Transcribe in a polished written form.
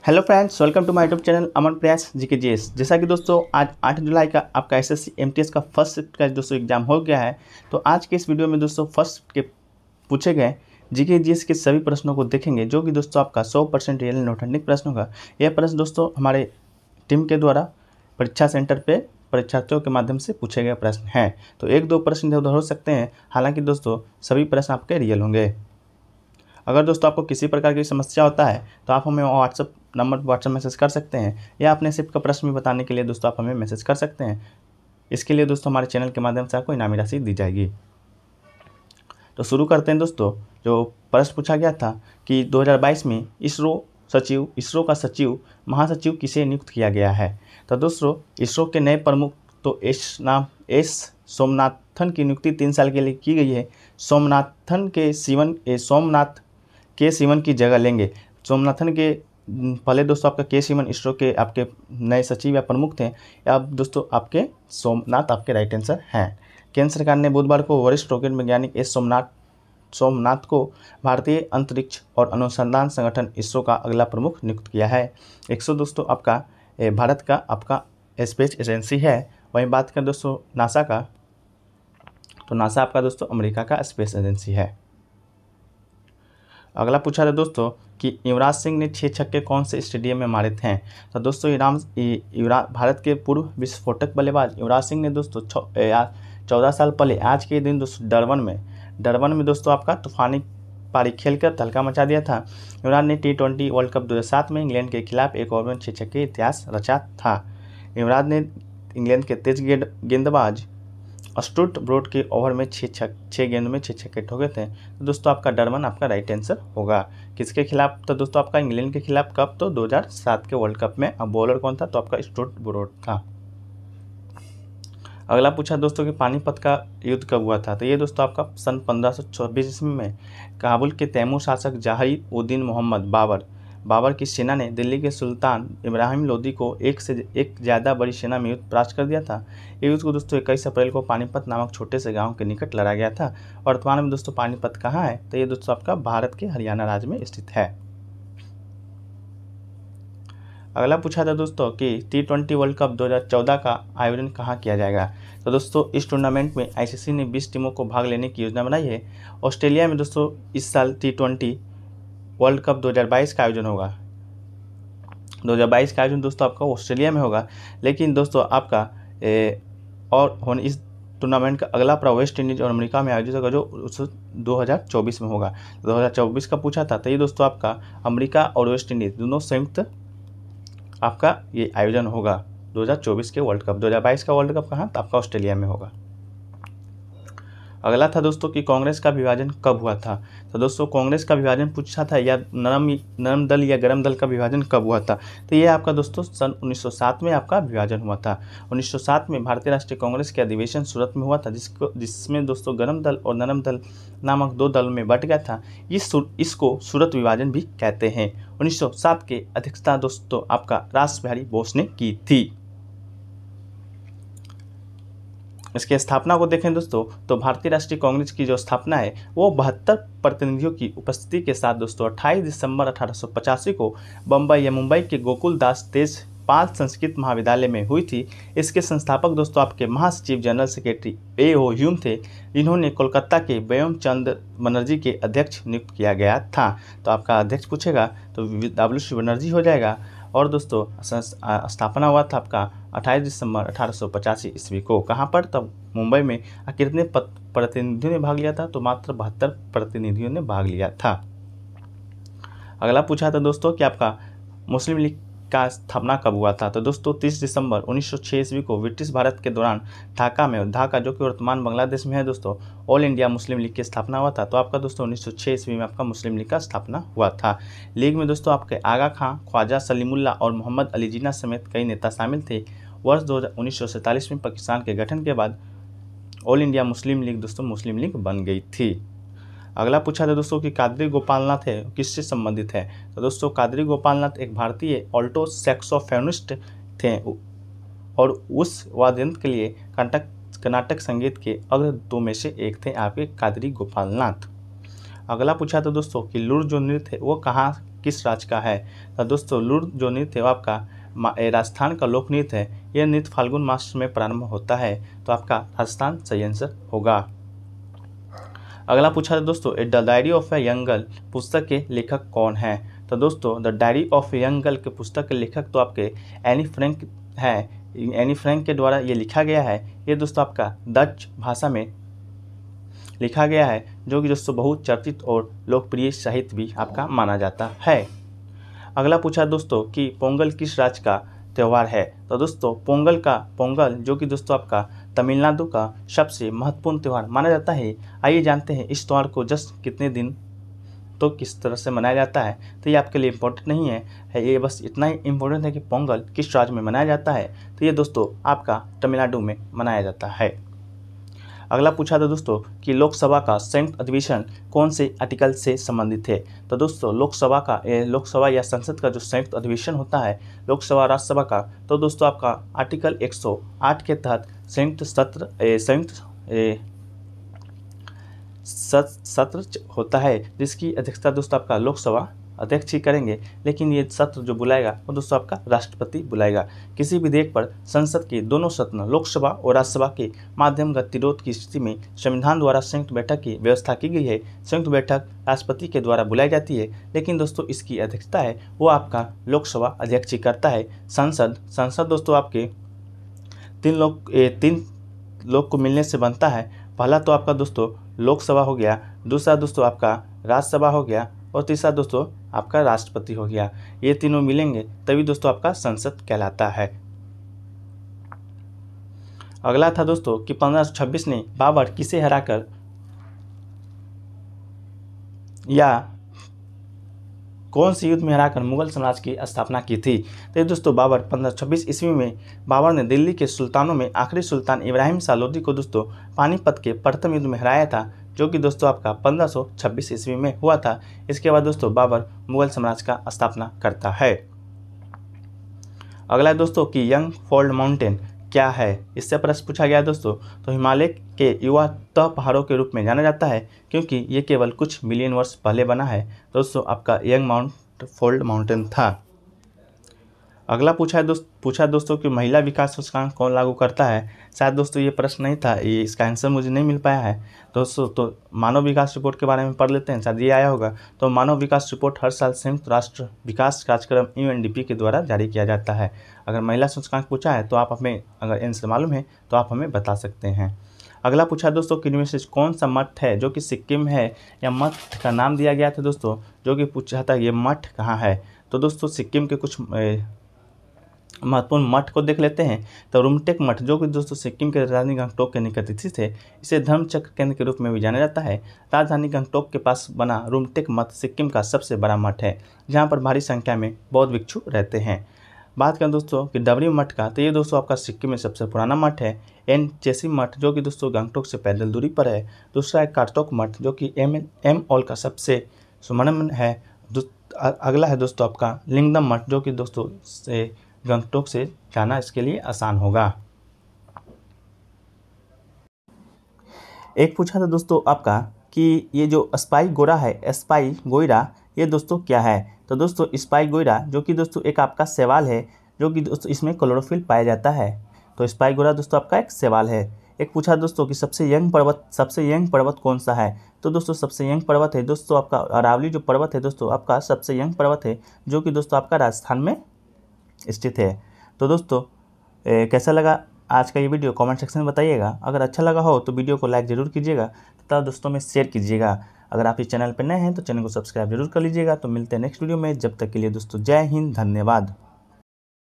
Hello friends, welcome to my YouTube channel Aman Prayas GKGS. जैसा कि दोस्तों आज 8 जुलाई का आपका एसएससी एमटीएस का फर्स्ट शिफ्ट का दोस्तों एग्जाम हो गया है। तो आज के इस वीडियो में दोस्तों फर्स्ट शिफ्ट के पूछे गए जीकेजीएस के सभी प्रश्नों को देखेंगे, जो कि दोस्तों आपका 100% रियल एंड ऑथेंटिक प्रश्न होगा। यह प्रश्न दोस्तों हमारे टीम के द्वारा परीक्षा सेंटर पे परीक्षार्थियों के माध्यम से पूछे गए प्रश्न हैं। तो एक दो प्रश्न इधर उधर हो सकते हैं, हालांकि दोस्तों सभी प्रश्न आपके रियल होंगे। अगर दोस्तों आपको किसी प्रकार की समस्या होता है तो आप हमें व्हाट्सएप मैसेज कर सकते हैं, या अपने शिफ्ट का प्रश्न भी बताने के लिए दोस्तों आप हमें मैसेज कर सकते हैं। इसके लिए दोस्तों हमारे चैनल के माध्यम से आपको इनामी राशि दी जाएगी। तो शुरू करते हैं दोस्तों। जो प्रश्न पूछा गया था कि 2022 में इसरो का सचिव महासचिव किसे नियुक्त किया गया है। तो दोस्तों इसरो के नए प्रमुख तो एस सोमनाथन की नियुक्ति 3 साल के लिए की गई है। सोमनाथ के सिवन की जगह लेंगे। सोमनाथन के पहले दोस्तों आपका के सिवन इसरो के आपके नए सचिव या प्रमुख थे। अब दोस्तों आपके सोमनाथ आपके राइट आंसर हैं। केंद्र सरकार ने बुधवार को वरिष्ठ रॉकेट वैज्ञानिक एस सोमनाथ को भारतीय अंतरिक्ष और अनुसंधान संगठन इसरो का अगला प्रमुख नियुक्त किया है। इसरो दोस्तों आपका भारत का आपका स्पेस एजेंसी है। वहीं बात करें दोस्तों नासा का, तो नासा आपका दोस्तों अमेरिका का स्पेस एजेंसी है। अगला पूछा था दोस्तों कि युवराज सिंह ने 6 छक्के कौन से स्टेडियम में मारे थे। तो दोस्तों भारत के पूर्व विस्फोटक बल्लेबाज युवराज सिंह ने दोस्तों 14 साल पहले आज के दिन दोस्तों डरबन में दोस्तों आपका तूफानी पारी खेलकर तहलका मचा दिया था। युवराज ने T20 वर्ल्ड कप 2007 में इंग्लैंड के खिलाफ एक ओवर में 6 छक्के इतिहास रचा था। युवराज ने इंग्लैंड के तेज गेंदबाज स्टुअर्ट ब्रॉड के ओवर में 6 गेंद में 6 छक्के ठोके थे। तो दोस्तों आपका डरबन आपका राइट आंसर होगा। किसके खिलाफ? तो दोस्तों आपका इंग्लैंड के खिलाफ कब? तो 2007 के वर्ल्ड कप में। अब बॉलर कौन था? तो आपका स्टुअर्ट ब्रॉड था। अगला पूछा दोस्तों कि पानीपत का युद्ध कब हुआ था। तो ये दोस्तों आपका सन 1526 ईस्वी में काबुल के तैमूर शासक जहीर-उद-दीन मोहम्मद बाबर की सेना ने दिल्ली के सुल्तान इब्राहिम लोदी को एक से ज़्यादा बड़ी सेना में युद्ध परास्त कर दिया था। ये युद्ध को दोस्तों 21 अप्रैल को पानीपत नामक छोटे से गांव के निकट लड़ा गया था। वर्तमान में दोस्तों पानीपत कहाँ है? तो ये दोस्तों आपका भारत के हरियाणा राज्य में स्थित है। अगला पूछा था दोस्तों कि T20 वर्ल्ड कप 2014 का आयोजन कहाँ किया जाएगा। तो दोस्तों इस टूर्नामेंट में आईसीसी ने 20 टीमों को भाग लेने की योजना बनाई है। ऑस्ट्रेलिया में दोस्तों इस साल T20 वर्ल्ड कप 2022 का आयोजन होगा। 2022 का आयोजन दोस्तों आपका ऑस्ट्रेलिया में होगा, लेकिन दोस्तों आपका इस टूर्नामेंट का अगला पूरा वेस्ट इंडीज और अमेरिका में आयोजित होगा, जो 2024 में होगा। 2024 का पूछा था, तो ये दोस्तों आपका अमेरिका और वेस्ट इंडीज दोनों संयुक्त आपका ये आयोजन होगा 2024 के वर्ल्ड कप। 2022 का वर्ल्ड कप कहाँ? तो आपका ऑस्ट्रेलिया में होगा। अगला था दोस्तों कि कांग्रेस का विभाजन कब हुआ था। तो दोस्तों कांग्रेस का विभाजन पूछा था, या नरम दल या गरम दल का विभाजन कब हुआ था। तो ये आपका दोस्तों सन 1907 में आपका विभाजन हुआ था। 1907 में भारतीय राष्ट्रीय कांग्रेस के अधिवेशन सूरत में हुआ था, जिसमें दोस्तों गरम दल और नरम दल नामक 2 दल में बंट गया था। इसको सूरत विभाजन भी कहते हैं। 1907 की अध्यक्षता दोस्तों आपका रास बिहारी बोस ने की थी। इसकी स्थापना को देखें दोस्तों, तो भारतीय राष्ट्रीय कांग्रेस की जो स्थापना है वो 72 प्रतिनिधियों की उपस्थिति के साथ दोस्तों 28 दिसंबर 1885 को मुंबई के गोकुल दास तेजपाल संस्कृत महाविद्यालय में हुई थी। इसके संस्थापक दोस्तों आपके महासचिव जनरल सेक्रेटरी A.O. ह्यूम थे, जिन्होंने कोलकाता के व्योम चंद्र बनर्जी के अध्यक्ष नियुक्त किया गया था। तो आपका अध्यक्ष पूछेगा तो W.C. बनर्जी हो जाएगा। और दोस्तों स्थापना हुआ था आपका 28 दिसंबर 1885 ईस्वी को। कहाँ पर? तब मुंबई में। कितने प्रतिनिधियों ने भाग लिया था? तो मात्र 72 प्रतिनिधियों ने भाग लिया था। अगला पूछा था दोस्तों कि आपका मुस्लिम लीग का स्थापना कब हुआ था। तो दोस्तों 30 दिसंबर 1906 ईस्वी को ब्रिटिश भारत के दौरान ढाका जो कि वर्तमान बांग्लादेश में है दोस्तों, ऑल इंडिया मुस्लिम लीग की स्थापना हुआ था। तो आपका दोस्तों 1906 ईस्वी में आपका मुस्लिम लीग का स्थापना हुआ था। लीग में दोस्तों आपके आगा खां, ख्वाजा सलीमुल्लाह और मोहम्मद अली जिन्ना समेत कई नेता शामिल थे। वर्ष 1947 में पाकिस्तान के गठन के बाद ऑल इंडिया मुस्लिम लीग दोस्तों मुस्लिम लीग बन गई थी। अगला पूछा था दोस्तों कि कादरी गोपालनाथ है किससे संबंधित है। तो दोस्तों कादरी गोपालनाथ एक भारतीय ऑल्टो सैक्सोफोनिस्ट थे और उस वाद्ययंत्र के लिए कर्नाटक संगीत के अग्रदूतों में से एक थे आपके कादरी गोपालनाथ। अगला पूछा था दोस्तों कि लुर जो नृत्य है वो कहाँ किस राज्य का है? तो दोस्तों लुर जो नृत्य है वो आपका राजस्थान का लोक नृत्य है। यह नृत्य फाल्गुन मास में प्रारंभ होता है। तो आपका राजस्थान सही आंसर होगा। अगला पूछा था दोस्तों, the diary of a young girl पुस्तक के लेखक कौन है? तो दोस्तों the diary of a young girl के पुस्तक के लेखक तो आपके एनी फ्रैंक है। एनी फ्रैंक के द्वारा ये लिखा गया है। ये दोस्तों आपका डच भाषा में लिखा गया है, जो कि दोस्तों बहुत चर्चित और लोकप्रिय साहित्य भी आपका माना जाता है। अगला पूछा दोस्तों कि पोंगल किस राज्य का त्यौहार है? तो दोस्तों पोंगल जो कि दोस्तों आपका तमिलनाडु का सबसे महत्वपूर्ण त्यौहार माना जाता है। आइए जानते हैं इस त्यौहार को जस्ट कितने दिन तो किस तरह से मनाया जाता है। तो ये आपके लिए इम्पोर्टेंट नहीं है, ये बस इतना ही इम्पोर्टेंट है कि पोंगल किस राज्य में मनाया जाता है। तो ये दोस्तों आपका तमिलनाडु में मनाया जाता है। अगला पूछा था दोस्तों कि लोकसभा का संयुक्त अधिवेशन कौन से आर्टिकल से संबंधित है? तो दोस्तों लोकसभा या संसद का जो संयुक्त अधिवेशन होता है लोकसभा राज्यसभा का, तो दोस्तों आपका आर्टिकल 108 के तहत संयुक्त सत्र होता है, जिसकी अध्यक्षता दोस्तों आपका लोकसभा अध्यक्ष ही करेंगे। लेकिन ये सत्र जो बुलाएगा वो दोस्तों आपका राष्ट्रपति बुलाएगा। किसी विधेयक पर संसद के दोनों सदन लोकसभा और राज्यसभा के माध्यम गतिरोध की स्थिति में संविधान द्वारा संयुक्त बैठक की व्यवस्था की गई है। संयुक्त बैठक राष्ट्रपति के द्वारा बुलाई जाती है, लेकिन दोस्तों इसकी अध्यक्षता है वो आपका लोकसभा अध्यक्ष ही करता है। संसद दोस्तों आपके तीन लोग को मिलने से बनता है। पहला तो आपका दोस्तों लोकसभा हो गया, दूसरा दोस्तों आपका राज्यसभा हो गया और तीसरा दोस्तों आपका राष्ट्रपति हो गया। ये तीनों मिलेंगे तभी दोस्तों आपका संसद कहलाता है। अगला था दोस्तों कि 1526 ने बाबर किसे हराकर या कौन से युद्ध में हराकर मुगल साम्राज्य की स्थापना की थी? तो दोस्तों बाबर 1526 ईस्वी में बाबर ने दिल्ली के सुल्तानों में आखिरी सुल्तान इब्राहिम साह लोदी को दोस्तों पानीपत के प्रथम युद्ध में हराया था, जो कि दोस्तों आपका 1526 ईस्वी में हुआ था। इसके बाद दोस्तों बाबर मुगल साम्राज्य का स्थापना करता है। अगला है दोस्तों कि यंग फोल्ड माउंटेन क्या है? इससे प्रश्न पूछा गया दोस्तों। तो हिमालय के युवा तह पहाड़ों के रूप में जाना जाता है, क्योंकि ये केवल कुछ मिलियन वर्ष पहले बना है। दोस्तों आपका यंग फोल्ड माउंटेन था। अगला पूछा दोस्तों कि महिला विकास सूचकांक कौन लागू करता है? शायद दोस्तों ये प्रश्न नहीं था, ये इसका आंसर मुझे नहीं मिल पाया है दोस्तों। तो मानव विकास रिपोर्ट के बारे में पढ़ लेते हैं, शायद ये आया होगा। तो मानव विकास रिपोर्ट हर साल संयुक्त राष्ट्र विकास कार्यक्रम UNDP के द्वारा जारी किया जाता है। अगर महिला सूचकांक पूछा है तो आप हमें, अगर आंसर मालूम है तो आप हमें बता सकते हैं। अगला पूछा दोस्तों कि इनमें से कौन सा मठ है जो कि सिक्किम है या मठ का नाम दिया गया था दोस्तों, जो कि पूछा था ये मठ कहाँ है? तो दोस्तों सिक्किम के कुछ महत्वपूर्ण मठ को देख लेते हैं। तो रुमटेक मठ जो कि दोस्तों सिक्किम के राजधानी गंगटोक के निकट स्थित है, इसे धर्मचक्र केंद्र के रूप में भी जाना जाता है। राजधानी गंगटोक के पास बना रुमटेक मठ सिक्किम का सबसे बड़ा मठ है, जहां पर भारी संख्या में बौद्ध भिक्षु रहते हैं। बात करें दोस्तों कि डबरी मठ का, तो ये दोस्तों आपका सिक्किम में सबसे पुराना मठ है। एन चेसी मठ जो कि दोस्तों गंगटोक से पैदल दूरी पर है। दूसरा है कार्टोक मठ जो कि एम ऑल का सबसे सुमरन है। अगला है दोस्तों आपका लिंगदम मठ जो कि दोस्तों से गंगटोक से जाना इसके लिए आसान होगा। एक पूछा था दोस्तों आपका कि ये जो स्पाई गोइरा ये दोस्तों क्या है? तो दोस्तों स्पाई गोइरा जो कि दोस्तों एक आपका शैवाल है, जो कि दोस्तों इसमें क्लोरोफिल पाया जाता है। तो स्पाई गोइरा दोस्तों आपका एक शैवाल है। एक पूछा दोस्तों कि सबसे यंग पर्वत कौन सा है? तो दोस्तों सबसे यंग पर्वत है दोस्तों आपका अरावली जो पर्वत है दोस्तों आपका सबसे यंग पर्वत है, जो कि दोस्तों आपका राजस्थान में स्थित है। तो दोस्तों कैसा लगा आज का ये वीडियो कमेंट सेक्शन में बताइएगा। अगर अच्छा लगा हो तो वीडियो को लाइक ज़रूर कीजिएगा तथा दोस्तों में शेयर कीजिएगा। अगर आप इस चैनल पर नए हैं तो चैनल को सब्सक्राइब जरूर कर लीजिएगा। तो मिलते हैं नेक्स्ट वीडियो में, जब तक के लिए दोस्तों जय हिंद, धन्यवाद।